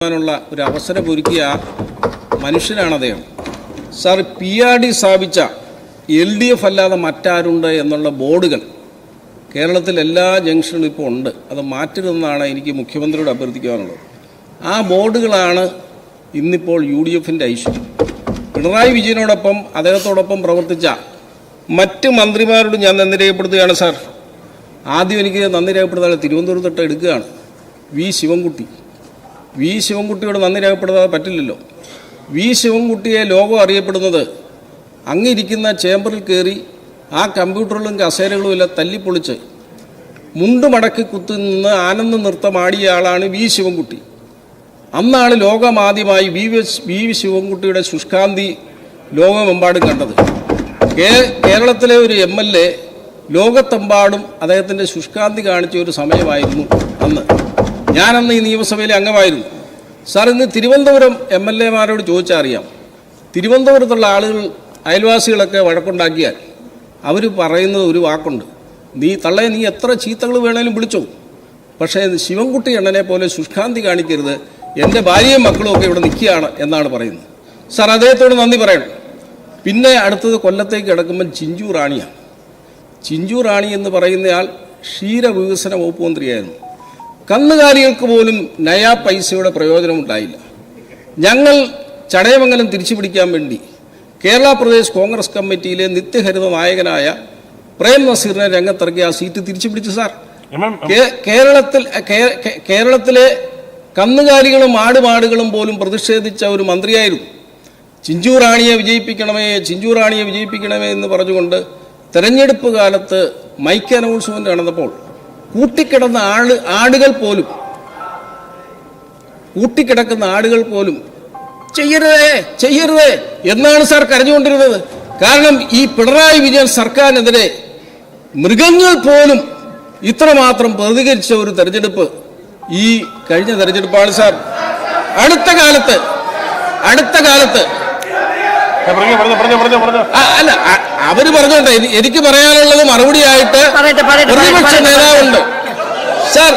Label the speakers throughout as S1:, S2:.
S1: ഒരു അവസരമൊരുക്കിയ മനുഷ്യനാണ് അദ്ദേഹം. സാർ, PRD സ്ഥാപിച്ച LDF അല്ലാതെ മറ്റാരുണ്ട് എന്നുള്ള ബോർഡുകൾ കേരളത്തിൽ എല്ലാ ജംഗ്ഷനിലും ഇപ്പോൾ ഉണ്ട്. അത് മാറ്റരുതെന്നാണ് എനിക്ക് മുഖ്യമന്ത്രിയോട് അഭ്യർത്ഥിക്കാനുള്ളത്. ആ ബോർഡുകളാണ് ഇന്നിപ്പോൾ UDFൻ്റെ ഐശ്വര്യം. പിണറായി വിജയനോടൊപ്പം അദ്ദേഹത്തോടൊപ്പം പ്രവർത്തിച്ച മറ്റ് മന്ത്രിമാരോട് ഞാൻ നന്ദി രേഖപ്പെടുത്തുകയാണ്. സാർ, ആദ്യം എനിക്ക് നന്ദി രേഖപ്പെടുത്താൻ തിരുവനന്തപുരത്തോട്ട് എടുക്കുകയാണ് വി ശിവൻകുട്ടിയോട് നന്ദി രേഖപ്പെടുത്താതെ പറ്റില്ലല്ലോ. വി ശിവൻകുട്ടിയെ ലോകം അറിയപ്പെടുന്നത് അങ്ങിരിക്കുന്ന ചേംബറിൽ കയറി ആ കമ്പ്യൂട്ടറിലും കസേരകളും എല്ലാം തല്ലിപ്പൊളിച്ച് മുണ്ട് മടക്കി കുത്തുനിന്ന് ആനന്ദ നൃത്തമാടിയ ആളാണ് വി ശിവൻകുട്ടി. അന്നാണ് ലോകമാദ്യമായി വി ശിവൻകുട്ടിയുടെ ശുഷ്കാന്തി ലോകമെമ്പാടും കണ്ടത്. കേരളത്തിലെ ഒരു MLA ലോകത്തെമ്പാടും അദ്ദേഹത്തിൻ്റെ ശുഷ്കാന്തി കാണിച്ച ഒരു സമയമായിരുന്നു അന്ന്. ഞാനന്ന് ഈ നിയമസഭയിലെ അംഗമായിരുന്നു. സാർ, ഇന്ന് തിരുവനന്തപുരം MLAമാരോട് ചോദിച്ചാൽ അറിയാം. തിരുവനന്തപുരത്തുള്ള ആളുകൾ, അയൽവാസികളൊക്കെ വഴക്കുണ്ടാക്കിയാൽ അവർ പറയുന്നത് ഒരു വാക്കുണ്ട്: നീ എത്ര ചീത്തകൾ വേണേലും വിളിച്ചോ, പക്ഷേ ശിവൻകുട്ടി അണ്ണനെ പോലെ ശുഷ്കാന്തി കാണിക്കരുത്, എൻ്റെ ഭാര്യയും മക്കളും ഒക്കെ ഇവിടെ നിൽക്കുകയാണ് എന്നാണ് പറയുന്നത്. സാർ, അദ്ദേഹത്തോട് നന്ദി പറയണം. പിന്നെ അടുത്തത് കൊല്ലത്തേക്ക് കിടക്കുമ്പോൾ ചിഞ്ചു റാണി എന്ന് പറയുന്നയാൾ ക്ഷീരവികസന വകുപ്പ് മന്ത്രിയായിരുന്നു. കന്നുകാലികൾക്ക് പോലും നയാ പൈസയുടെ പ്രയോജനമുണ്ടായില്ല. ഞങ്ങൾ ചടയമംഗലം തിരിച്ചു പിടിക്കാൻ വേണ്ടി കേരള പ്രദേശ് കോൺഗ്രസ് കമ്മിറ്റിയിലെ നിത്യഹരിത നായകനായ പ്രേം നസീറിനെ രംഗത്തിറക്കി ആ സീറ്റ് തിരിച്ചു പിടിച്ചു. സാർ, കേരളത്തിലെ കന്നുകാലികളും ആടുമാടുകളും പോലും പ്രതിഷേധിച്ച ഒരു മന്ത്രിയായിരുന്നു. ചിഞ്ചു റാണിയെ വിജയിപ്പിക്കണമേ എന്ന് പറഞ്ഞുകൊണ്ട് തെരഞ്ഞെടുപ്പ് കാലത്ത് മൈക്ക് അനൗൺസ്മെന്റ് നടന്നപ്പോൾ കൂട്ടിക്കിടക്കുന്ന ആടുകൾ പോലും ചെയ്യരുതേ എന്നാണ് സാർ കരഞ്ഞുകൊണ്ടിരുന്നത്. കാരണം ഈ പിണറായി വിജയൻ സർക്കാരിനെതിരെ മൃഗങ്ങൾ പോലും ഇത്രമാത്രം പ്രതികരിച്ച ഒരു തെരഞ്ഞെടുപ്പ് ഈ കഴിഞ്ഞ തെരഞ്ഞെടുപ്പാണ്. സാർ, അടുത്ത കാലത്ത് അല്ല, അവര് പറഞ്ഞോട്ടെ, എനിക്ക് പറയാനുള്ളത് മറുപടിയായിട്ട് പ്രതിപക്ഷ നേതാവുണ്ട്. സാർ,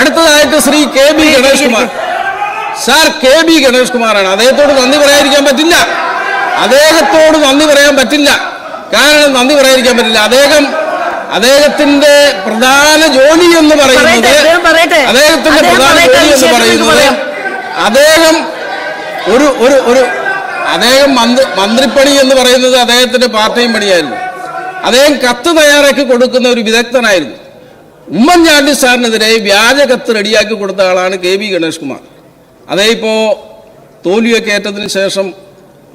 S1: അടുത്തതായിട്ട് Shri KB Ganesh Kumar. Sir, KB Ganesh കുമാറാണ്. അദ്ദേഹത്തോട് നന്ദി പറയാതിരിക്കാൻ പറ്റില്ല. അദ്ദേഹത്തിന്റെ പ്രധാന ജോലി എന്ന് പറയുന്നത് അദ്ദേഹം മന്ത്രിപ്പണി എന്ന് പറയുന്നത് അദ്ദേഹത്തിന്റെ പാർട്ടിയും പണിയായിരുന്നു. അദ്ദേഹം കത്ത് തയ്യാറാക്കി കൊടുക്കുന്ന ഒരു വിദഗ്ധനായിരുന്നു. ഉമ്മൻചാണ്ടി സാറിനെതിരെ വ്യാജ കത്ത് റെഡിയാക്കി കൊടുത്ത ആളാണ് KB ഗണേഷ് കുമാർ. അദ്ദേഹം തോൽവിയൊക്കെ ഏറ്റതിന് ശേഷം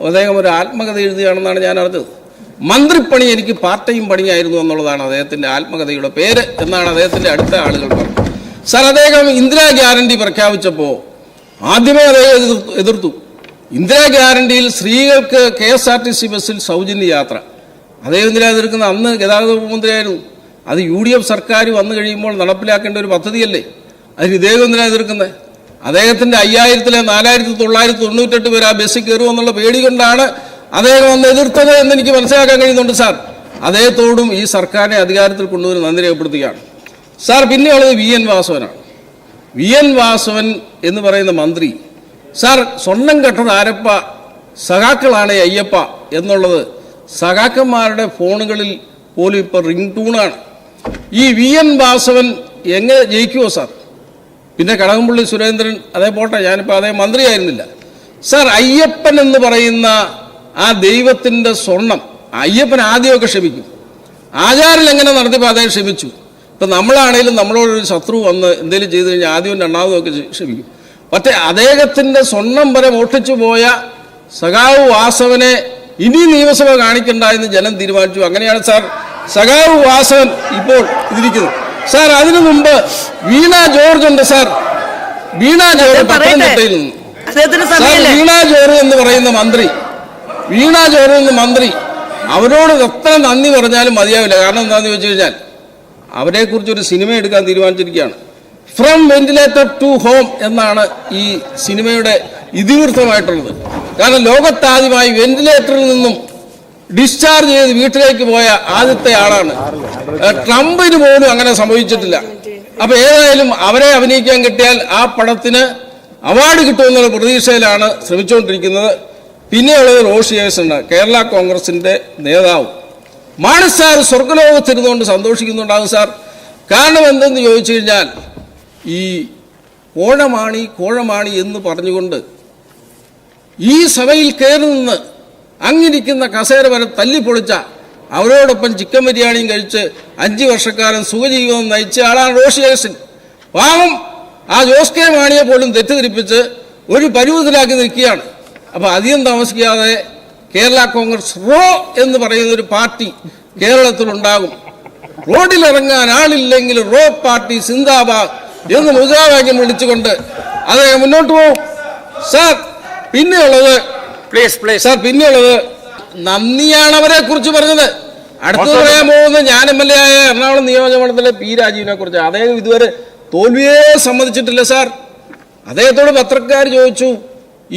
S1: അദ്ദേഹം ഒരു ആത്മകഥ എഴുതുകയാണെന്നാണ് ഞാൻ അറിഞ്ഞത്. മന്ത്രിപ്പണി എനിക്ക് പാർട്ട് ടൈം പണിയായിരുന്നു എന്നുള്ളതാണ് അദ്ദേഹത്തിന്റെ ആത്മകഥയുടെ പേര് എന്നാണ് അദ്ദേഹത്തിന്റെ അടുത്ത ആളുകൾ പറഞ്ഞത്. സാർ, അദ്ദേഹം ഇന്ദിരാ ഗ്യാരണ്ടി പ്രഖ്യാപിച്ചപ്പോൾ ആദ്യമേ അദ്ദേഹം എതിർത്തു. ഇന്ദിരാ ഗ്യാരണ്ടിയിൽ സ്ത്രീകൾക്ക് KSRTC ബസ്സിൽ സൗജന്യ യാത്ര. അദ്ദേഹം എന്തിനാ എതിർക്കുന്നത്? അന്ന് ഗതാഗത വകുപ്പ് മന്ത്രിയായിരുന്നു. അത് UDF സർക്കാർ വന്നു കഴിയുമ്പോൾ നടപ്പിലാക്കേണ്ട ഒരു പദ്ധതിയല്ലേ? അതിന് ഇദ്ദേഹം എന്തിനാ എതിർക്കുന്നത്? അദ്ദേഹത്തിന്റെ 5000-ലെ 4998 പേര് ആ ബസ്സിൽ കയറുമെന്നുള്ള പേടി കൊണ്ടാണ് അദ്ദേഹം അന്ന് എതിർത്തത് എന്ന് എനിക്ക് മനസ്സിലാക്കാൻ കഴിയുന്നുണ്ട്. സാർ, അദ്ദേഹത്തോടും ഈ സർക്കാരിനെ അധികാരത്തിൽ കൊണ്ടുവന്ന് നന്ദി രേഖപ്പെടുത്തുകയാണ്. സാർ, പിന്നെയുള്ളത് VN വാസവനാണ്. VN വാസവൻ എന്ന് പറയുന്ന മന്ത്രി, സാർ, സ്വർണം കെട്ടത് ആരപ്പ, സഖാക്കളാണ് അയ്യപ്പ എന്നുള്ളത് സഖാക്കന്മാരുടെ ഫോണുകളിൽ പോലും ഇപ്പോൾ റിംഗ് ടൂണാണ്. ഈ VN വാസവൻ എങ്ങനെ ജയിക്കുമോ സാർ? പിന്നെ കടകംപള്ളി സുരേന്ദ്രൻ, അതേ പോട്ടെ, ഞാനിപ്പോൾ അതേ മന്ത്രിയായിരുന്നില്ല. സാർ, അയ്യപ്പൻ എന്ന് പറയുന്ന ആ ദൈവത്തിൻ്റെ സ്വർണം അയ്യപ്പൻ ആദ്യമൊക്കെ ക്ഷമിക്കും. ആചാരം എങ്ങനെ നടത്തിയപ്പോൾ അദ്ദേഹം ക്ഷമിച്ചു. ഇപ്പം നമ്മളാണെങ്കിലും നമ്മളോടൊരു ശത്രു വന്ന് എന്തെങ്കിലും ചെയ്തു കഴിഞ്ഞാൽ ആദ്യവും രണ്ടാമതും ഒക്കെ ക്ഷമിക്കും. പക്ഷേ അദ്ദേഹത്തിൻ്റെ സ്വർണം വരെ മോഷ്ടിച്ചു പോയ സഖാവ് വാസവനെ ഇനി നിയമസഭ കാണിക്കണ്ട എന്ന് ജനം തീരുമാനിച്ചു. അങ്ങനെയാണ് സാർ സഖാവ് വാസവൻ ഇപ്പോൾ ഇതിരിക്കുന്നത്. സാർ, അതിനു മുമ്പ് വീണ ജോർജ് ഉണ്ട്. സാർ, വീണ ജോർജ് പത്തനംതിട്ടയിൽ നിന്ന്. സാർ, വീണ ജോർജ് എന്ന് പറയുന്ന മന്ത്രി അവരോട് എത്ര നന്ദി പറഞ്ഞാലും മതിയാവില്ല. കാരണം എന്താണെന്ന് ചോദിച്ചു കഴിഞ്ഞാൽ അവരെക്കുറിച്ചൊരു സിനിമ എടുക്കാൻ തീരുമാനിച്ചിരിക്കുകയാണ്. ഫ്രം വെന്റിലേറ്റർ ടു ഹോം എന്നാണ് ഈ സിനിമയുടെ ഇതിവൃത്തമായിട്ടുള്ളത്. കാരണം ലോകത്താദ്യമായി വെന്റിലേറ്ററിൽ നിന്നും ഡിസ്ചാർജ് ചെയ്ത് വീട്ടിലേക്ക് പോയ ആദ്യത്തെ ആളാണ്. ട്രംപിന് പോലും അങ്ങനെ സംഭവിച്ചിട്ടില്ല. അപ്പൊ ഏതായാലും അവരെ അഭിനയിക്കാൻ കിട്ടിയാൽ ആ പടത്തിന് അവാർഡ് കിട്ടുമെന്നുള്ള പ്രതീക്ഷയിലാണ് ശ്രമിച്ചുകൊണ്ടിരിക്കുന്നത്. പിന്നെയുള്ളത് റോഷി അഗസ്റ്റിനാണ്, കേരള കോൺഗ്രസിന്റെ നേതാവ്. മാണി സാർ സ്വർഗലോകത്തിരുന്നുകൊണ്ട് സന്തോഷിക്കുന്നുണ്ടാകും സാർ. കാരണം എന്തെന്ന് ചോദിച്ചു കഴിഞ്ഞാൽ, ഈ കോഴമാണി എന്ന് പറഞ്ഞുകൊണ്ട് ഈ സഭയിൽ കയറി നിന്ന് അങ്ങിരിക്കുന്ന കസേര വരെ തല്ലിപ്പൊളിച്ച, അവരോടൊപ്പം ചിക്കൻ ബിരിയാണിയും കഴിച്ച് 5 വർഷക്കാലം സുഖജീവിതം നയിച്ച ആളാണ് റോഷി അഗസ്റ്റിൻ. പാവം ആ ജോസ് കെ മാണിയെ പോലും തെറ്റിദ്ധരിപ്പിച്ച് ഒരു പരുവത്തിലാക്കി നിൽക്കുകയാണ്. അപ്പൊ അധികം താമസിക്കാതെ കേരള കോൺഗ്രസ് എന്ന് പറയുന്ന ഒരു പാർട്ടി കേരളത്തിലുണ്ടാകും. റോഡിലിറങ്ങാൻ ആളില്ലെങ്കിൽ റോ പാർട്ടി സിന്ദാബാദ് എന്ന് മുദ്രാവാക്യം വിളിച്ചുകൊണ്ട് അദ്ദേഹം മുന്നോട്ട് പോകും. സാർ പിന്നെയുള്ളത് നന്ദിയാണ് അവരെ കുറിച്ച് പറഞ്ഞത്. അടുത്ത് പറയാൻ പോകുന്നത് ഞാൻ MLA ആയ എറണാകുളം നിയോജകമണ്ഡലത്തിലെ P. രാജീവിനെ കുറിച്ച്. അദ്ദേഹം ഇതുവരെ തോൽവിയെ സമ്മതിച്ചിട്ടില്ല സാർ. അദ്ദേഹത്തോട് പത്രക്കാർ ചോദിച്ചു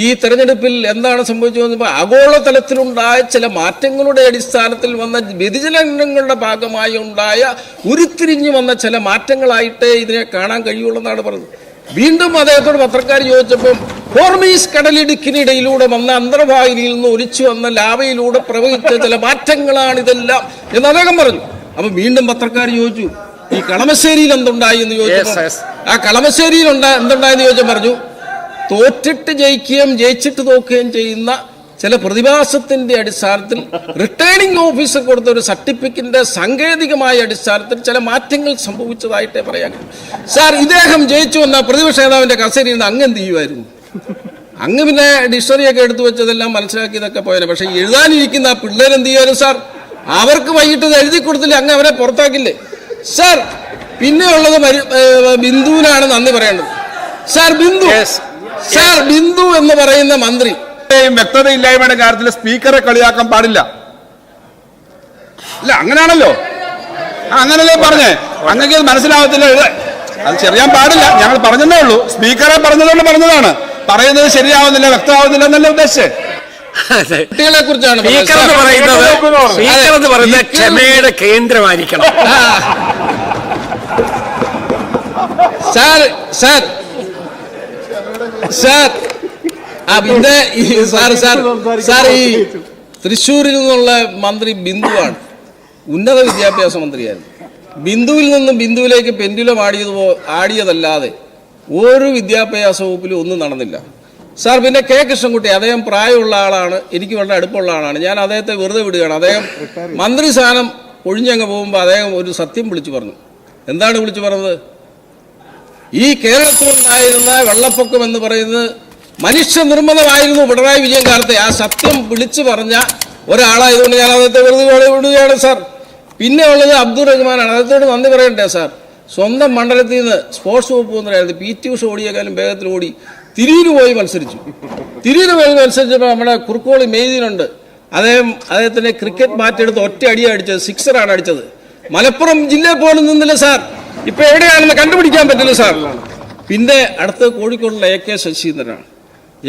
S1: ഈ തെരഞ്ഞെടുപ്പിൽ എന്താണ് സംഭവിച്ചത്. ആഗോളതലത്തിലുണ്ടായ ചില മാറ്റങ്ങളുടെ അടിസ്ഥാനത്തിൽ വന്ന വ്യതിചലനങ്ങളുടെ ഭാഗമായി ഉണ്ടായ ഉരുത്തിരിഞ്ഞു വന്ന ചില മാറ്റങ്ങളായിട്ടേ ഇതിനെ കാണാൻ കഴിയുള്ളൂ എന്നാണ് പറഞ്ഞത്. വീണ്ടും അദ്ദേഹത്തോട് പത്രക്കാർ ചോദിച്ചപ്പം ഹോർമീസ് കടലിടുക്കിനിടയിലൂടെ വന്ന അന്തർവാഹിനിയിൽ നിന്ന് ഒലിച്ചു വന്ന ലാവയിലൂടെ പ്രവഹിച്ച ചില മാറ്റങ്ങളാണ് ഇതെല്ലാം എന്ന് അദ്ദേഹം പറഞ്ഞു. അപ്പൊ വീണ്ടും പത്രക്കാർ ചോദിച്ചു ഈ കളമശ്ശേരിയിൽ എന്തുണ്ടായി എന്ന് ചോദിച്ചു. ആ കളമശ്ശേരിയിൽ എന്തുണ്ടായെന്ന് ചോദിച്ചാൽ പറഞ്ഞു തോറ്റിട്ട് ജയിക്കുകയും ജയിച്ചിട്ട് തോക്കുകയും ചെയ്യുന്ന ചില പ്രതിഭാസത്തിന്റെ അടിസ്ഥാനത്തിൽ റിട്ടേണിംഗ് ഓഫീസർ കൊടുത്ത ഒരു സർട്ടിഫിക്കറ്റിന്റെ സാങ്കേതികമായ അടിസ്ഥാനത്തിൽ ചില മാറ്റങ്ങൾ സംഭവിച്ചതായിട്ടേ പറയാൻ. സാർ ഇദ്ദേഹം ജയിച്ചു വന്ന പ്രതിപക്ഷ നേതാവിന്റെ കസേരയിൽ നിന്ന് അങ്ങ് എന്ത് ചെയ്യുമായിരുന്നു? അങ്ങ് പിന്നെ ഡിക്ഷണറിയൊക്കെ എടുത്തു വെച്ചതെല്ലാം മനസ്സിലാക്കിയതൊക്കെ പോയാൽ. പക്ഷെ എഴുതാനിരിക്കുന്ന പിള്ളേരെന്ത് ചെയ്യുമായിരുന്നു സാർ? അവർക്ക് വൈകിട്ട് എഴുതി കൊടുത്തില്ല, അങ്ങ് അവരെ പുറത്താക്കില്ലേ സാർ? പിന്നെയുള്ളത് ബിന്ദുവിനാണ് നന്ദി പറയേണ്ടത്. സാർ ബിന്ദു എന്ന് പറയുന്ന മന്ത്രി
S2: വ്യക്തതയില്ലായ്മയുടെ കാര്യത്തിൽ സ്പീക്കറെ കളിയാക്കാൻ പാടില്ല. അല്ല അങ്ങനെയാണല്ലോ, അങ്ങനല്ലേ പറഞ്ഞേ? അങ്ങനെ മനസ്സിലാവത്തില്ല, അത് ചെറിയാൻ പാടില്ല. ഞങ്ങൾ പറഞ്ഞതേ ഉള്ളൂ, സ്പീക്കറെ പറഞ്ഞതുകൊണ്ട് പറഞ്ഞതാണ്. പറയുന്നത് ശരിയാവുന്നില്ല, വ്യക്തമാവുന്നില്ല എന്നല്ല ഉദ്ദേശിച്ചത്.
S1: കുട്ടികളെ കുറിച്ചാണ്
S3: ക്ഷമയുടെ കേന്ദ്രമായിരിക്കണം.
S1: പിന്നെ സാർ ഈ തൃശ്ശൂരിൽ നിന്നുള്ള മന്ത്രി ബിന്ദുവാണ്, ഉന്നത വിദ്യാഭ്യാസ മന്ത്രിയായിരുന്നു. ബിന്ദുവിൽ നിന്നും ബിന്ദുവിലേക്ക് പെൻഡുലം ആടിയതല്ലാതെ ഒരു വിദ്യാഭ്യാസ വകുപ്പിലും ഒന്നും നടന്നില്ല സാർ. പിന്നെ K. കൃഷ്ണൻകുട്ടി, അദ്ദേഹം പ്രായമുള്ള ആളാണ്, എനിക്ക് വളരെ അടുപ്പമുള്ള ആളാണ്. ഞാൻ അദ്ദേഹത്തെ വെറുതെ വിടുകയാണ്. അദ്ദേഹം മന്ത്രി സ്ഥാനം ഒഴിഞ്ഞങ്ങ് പോകുമ്പോൾ അദ്ദേഹം ഒരു സത്യം വിളിച്ചു പറഞ്ഞു. എന്താണ് വിളിച്ചു പറഞ്ഞത്? ഈ കേരളത്തിലുണ്ടായിരുന്ന വെള്ളപ്പൊക്കം എന്ന് പറയുന്നത് മനുഷ്യനിർമ്മിതമായിരുന്നു പിണറായി വിജയൻ കാലത്തെ. ആ സത്യം വിളിച്ചു പറഞ്ഞ ഒരാളായതുകൊണ്ട് ഞാൻ അദ്ദേഹത്തെ വെറുതെ വിടുകയാണ് സാർ. പിന്നെ ഉള്ളത് അബ്ദുൾ റഹ്മാനാണ്. അദ്ദേഹത്തോട് നന്ദി പറയണ്ടേ സാർ? സ്വന്തം മണ്ഡലത്തിൽ നിന്ന് സ്പോർട്സ് വകുപ്പ് മന്ത്രിയായിരുന്നു. PT ഉഷ ഓടിയേക്കാളും വേഗത്തിൽ ഓടി തിരൂര് പോയി മത്സരിച്ചു. തിരൂര് പോയി മത്സരിച്ചപ്പോൾ നമ്മുടെ കുറുക്കോളി മെയ്തീനുണ്ട്, അദ്ദേഹത്തിന്റെ ക്രിക്കറ്റ് ബാറ്റ് എടുത്ത് ഒറ്റ അടിയാണ് അടിച്ചത്, 6 അടിച്ചത്. മലപ്പുറം ജില്ലയിൽ പോലും നിന്നില്ല സാർ. ഇപ്പൊ എവിടെയാണെന്ന് കണ്ടുപിടിക്കാൻ പറ്റില്ല സാർ. പിന്നെ അടുത്ത് കോഴിക്കോടുള്ള AK ശശീന്ദ്രനാണ്.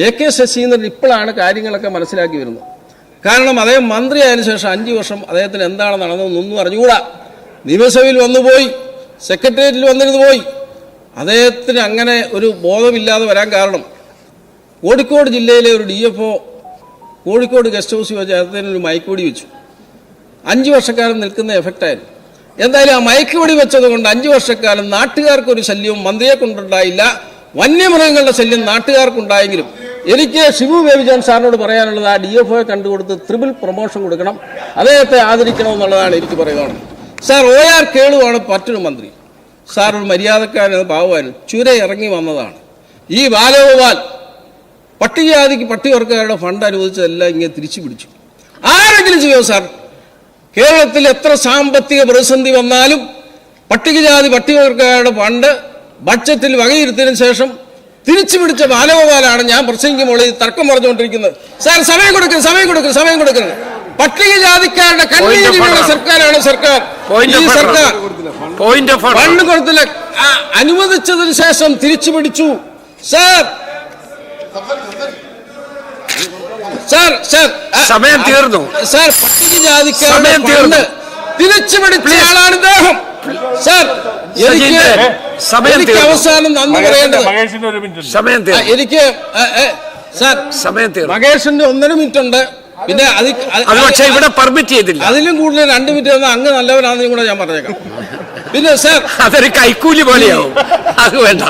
S1: AK ശശീന്ദ്രൻ ഇപ്പോഴാണ് കാര്യങ്ങളൊക്കെ മനസ്സിലാക്കി വരുന്നത്. കാരണം അദ്ദേഹം മന്ത്രിയായതിനു ശേഷം 5 വർഷം അദ്ദേഹത്തിന് എന്താണ് നടന്നതെന്നൊന്നും അറിഞ്ഞുകൂടാ. നിയമസഭയിൽ വന്നുപോയി, സെക്രട്ടേറിയറ്റിൽ വന്നിരുന്നു പോയി. അദ്ദേഹത്തിന് അങ്ങനെ ഒരു ബോധമില്ലാതെ വരാൻ കാരണം കോഴിക്കോട് ജില്ലയിലെ ഒരു DFO കോഴിക്കോട് ഗസ്റ്റ് ഹൗസിൽ വെച്ച് അദ്ദേഹത്തിനൊരു മയക്കുവെടി വെച്ചു. 5 വർഷക്കാലം നിൽക്കുന്ന എഫക്റ്റായിരുന്നു. എന്തായാലും ആ മയക്കുവെടി വെച്ചത് കൊണ്ട് 5 വർഷക്കാലം നാട്ടുകാർക്കൊരു ശല്യവും മന്ത്രിയെ കൊണ്ടുണ്ടായില്ല. വന്യമൃഗങ്ങളുടെ ശല്യം നാട്ടുകാർക്കുണ്ടായെങ്കിലും എനിക്ക് ഷിബു ബേബി ജോൺ സാറിനോട് പറയാനുള്ളത്, ആ DFOയെ കണ്ടുകൊടുത്ത് ട്രിപ്പിൾ പ്രൊമോഷൻ കൊടുക്കണം, അദ്ദേഹത്തെ ആദരിക്കണമെന്നുള്ളതാണ് എനിക്ക് പറയുന്നത്. സാർ OR കേളുവാണ് മറ്റൊരു മന്ത്രി. സാർ ഒരു മര്യാദക്കാരൻ, പാവമായിരുന്നു, ചുര ഇറങ്ങി വന്നതാണ്. ഈ ബാലഗോപാൽ പട്ടികജാതിക്ക് പട്ടികവർഗക്കാരുടെ ഫണ്ട് അനുവദിച്ചതെല്ലാം ഇങ്ങനെ തിരിച്ചു പിടിച്ചു. ആരെങ്കിലും ചെയ്യോ സാർ? കേരളത്തിൽ എത്ര സാമ്പത്തിക പ്രതിസന്ധി വന്നാലും പട്ടികജാതി പട്ടികവർഗക്കാരുടെ ഫണ്ട് ബഡ്ജറ്റിൽ വകയിരുത്തിയതിനു ശേഷം തിരിച്ചു പിടിച്ച ബാലഗോപാലാണ് ഞാൻ പ്രസംഗിക്കുമ്പോൾ ഈ തർക്കം പറഞ്ഞുകൊണ്ടിരിക്കുന്നത്. സാർ സമയം കൊടുക്കുന്നത് പട്ടികജാതിക്കാരുടെ കണ്ണീരിലുള്ള സർക്കാരാണ് സർക്കാർ. ഈ സർക്കാർ ഫണ്ട് കൊടുത്തില്ല, അനുവദിച്ചതിന് ശേഷം തിരിച്ചു പിടിച്ചു. സാർ സമയം തീർന്നു സാർ. പട്ടികജാതിക്കാരുടെ ഫണ്ട് തിരിച്ചു പിടിച്ച ആളാണ് ഇദ്ദേഹം. സാർ എനിക്ക്
S3: സമയം
S1: എനിക്ക്
S3: തീർന്നു.
S1: അവസാനം നന്ദി പറയേണ്ടത്
S4: മഹേഷിന്റെ ഒരു മിനിറ്റ്
S3: സമയം തീർന്നു.
S1: എനിക്ക് സാർ
S3: സമയം തീർന്നു.
S1: മഹേഷിന്റെ 1.5 മിനിറ്റ് ഉണ്ട്. പിന്നെ
S3: അത് പക്ഷേ ഇവിടെ പെർമിറ്റ് ചെയ്തില്ല.
S1: അതിലും കൂടുതൽ 2 മിനിറ്റ് തന്നാൽ അങ്ങ് നല്ലവനാണെന്നും കൂടെ ഞാൻ പറഞ്ഞേക്കാം. പിന്നെ സാർ
S3: അതൊരു കൈക്കൂലി പോലെയാവും. അത് വേണ്ട.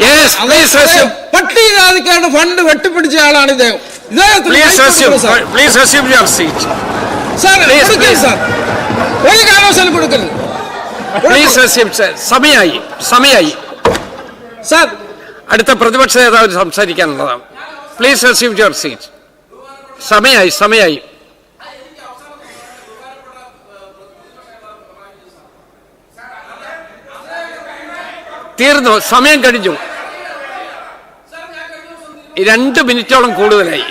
S3: Yes, please resume.
S1: പട്ടികജാതിക്കാരുടെ ഫണ്ട് വെട്ടിപ്പിടിച്ച ആളാണ് ഇദ്ദേഹം.
S3: Please resume your seat.
S1: Sir
S3: Please,
S1: കൊടുക്കരുത്
S3: please.
S1: സാർ, ഒരു കാരണവശാലും കൊടുക്കരുത്.
S3: Please resume, sir. സമയായി.
S1: സാർ
S3: അടുത്ത പ്രതിപക്ഷ നേതാവ് സംസാരിക്കാനുള്ളതാണ്. Please resume your seat. സമയായി. തീർന്നു, സമയം കഴിഞ്ഞു. 2 മിനിറ്റോളം കൂടുതലായി.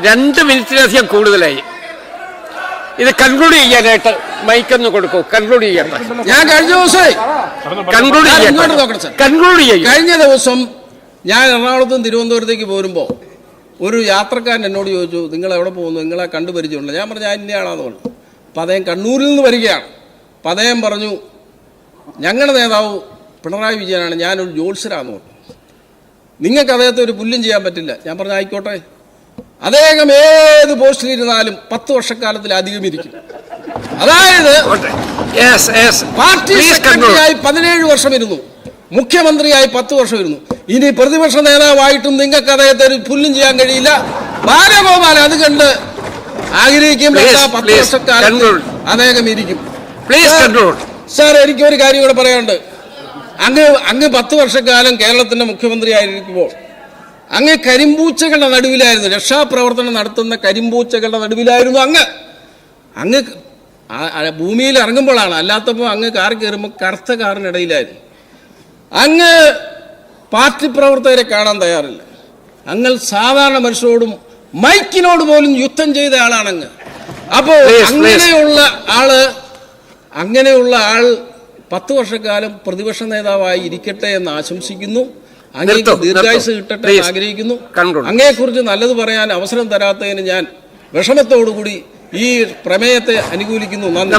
S3: 2 മിനിറ്റിലധികം കൂടുതലായി. ഇത് കൺക്ലൂഡ് ചെയ്യാനായിട്ട് മൈക്കൊന്ന് കൊടുക്കൂ. കൺക്ലൂഡ് ചെയ്യാൻ
S1: ഞാൻ കഴിഞ്ഞ ദിവസമേ
S3: കൺക്ലൂഡ് ചെയ്യും.
S1: കഴിഞ്ഞ ദിവസം ഞാൻ എറണാകുളത്തും തിരുവനന്തപുരത്തേക്ക് പോരുമ്പോൾ ഒരു യാത്രക്കാരൻ എന്നോട് ചോദിച്ചു, നിങ്ങൾ എവിടെ പോകുന്നു, നിങ്ങളെ കണ്ടുപരിചയമുണ്ട്. ഞാൻ പറഞ്ഞു, ഞാൻ ഇന്നയാളാന്ന് പറഞ്ഞു. അപ്പം അദ്ദേഹം കണ്ണൂരിൽ നിന്ന് വരികയാണ്. അപ്പം അദ്ദേഹം പറഞ്ഞു, ഞങ്ങളുടെ നേതാവ് പിണറായി വിജയനാണ്, ഞാനൊരു ജ്യോത്സ്യരാന്ന് പറഞ്ഞു. നിങ്ങൾക്ക് അദ്ദേഹത്തെ ഒരു പുല്ലും ചെയ്യാൻ പറ്റില്ല. ഞാൻ പറഞ്ഞു, ആയിക്കോട്ടെ, അദ്ദേഹം ഏത് പോസ്റ്റിലിരുന്നാലും 10 വർഷക്കാലത്തിലധികം ഇരിക്കും. അതായത് പാർട്ടി സെക്രട്ടറിയായി 17 വർഷം ഇരുന്നു, മുഖ്യമന്ത്രിയായി 10 വർഷം ഇരുന്നു. ഇനി പ്രതിപക്ഷ നേതാവായിട്ടും നിങ്ങൾക്ക് അദ്ദേഹത്തെ ഒരു പുല്ലും ചെയ്യാൻ കഴിയില്ല. ബാലഗോപാൽ അത് കണ്ട് ആഗ്രഹിക്കുമ്പോൾ 10 വർഷക്കാലം അദ്ദേഹം ഇരിക്കും. സാർ, എനിക്കൊരു കാര്യം കൂടെ പറയാനുണ്ട്. അങ്ങ് 10 വർഷക്കാലം കേരളത്തിന്റെ മുഖ്യമന്ത്രിയായിരിക്കുമ്പോൾ അങ്ങ് കരിമ്പൂച്ചകളുടെ നടുവിലായിരുന്നു, രക്ഷാപ്രവർത്തനം നടത്തുന്ന കരിമ്പൂച്ചകളുടെ നടുവിലായിരുന്നു അങ്ങ് ഭൂമിയിൽ ഇറങ്ങുമ്പോഴാണ്, അല്ലാത്തപ്പോൾ അങ്ങ് കാർ കയറുമ്പോൾ കറുത്ത കാറിനിടയിലായിരുന്നു. അങ്ങ് പാർട്ടി പ്രവർത്തകരെ കാണാൻ തയ്യാറില്ല. അങ്ങ് സാധാരണ മനുഷ്യരോടും മൈക്കിനോട് പോലും യുദ്ധം ചെയ്ത ആളാണങ്ങ്. അപ്പോൾ അങ്ങനെയുള്ള ആൾ 10 വർഷക്കാലം പ്രതിപക്ഷ നേതാവായി ഇരിക്കട്ടെ എന്ന് ആശംസിക്കുന്നു. അങ്ങേക്ക് ദീർഘായുസ് കിട്ടട്ടെ എന്ന് ആഗ്രഹിക്കുന്നു. അങ്ങയെക്കുറിച്ച് നല്ലത് പറയാൻ അവസരം തരാത്തതിന് ഞാൻ വിഷമത്തോടുകൂടി ഈ പ്രമേയത്തെ അനുകൂലിക്കുന്നു. നന്ദി.